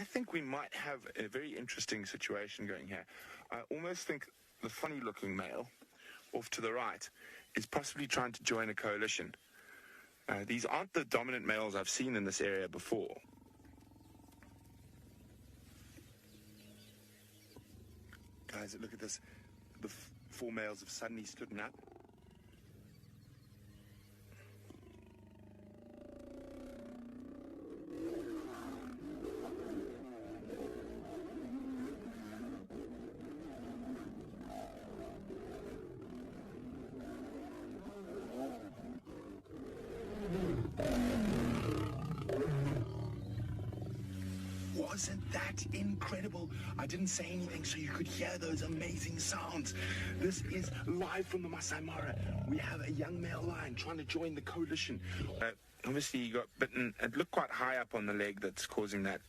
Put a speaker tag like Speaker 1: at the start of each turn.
Speaker 1: I think we might have a very interesting situation going here. I almost think the funny-looking male off to the right is possibly trying to join a coalition. These aren't the dominant males I've seen in this area before. Guys, look at this. The four males have suddenly stood up. Wasn't that incredible? I didn't say anything so you could hear those amazing sounds. This is live from the Masai Mara. We have a young male lion trying to join the coalition. Obviously he got bitten. It looked quite high up on the leg that's causing that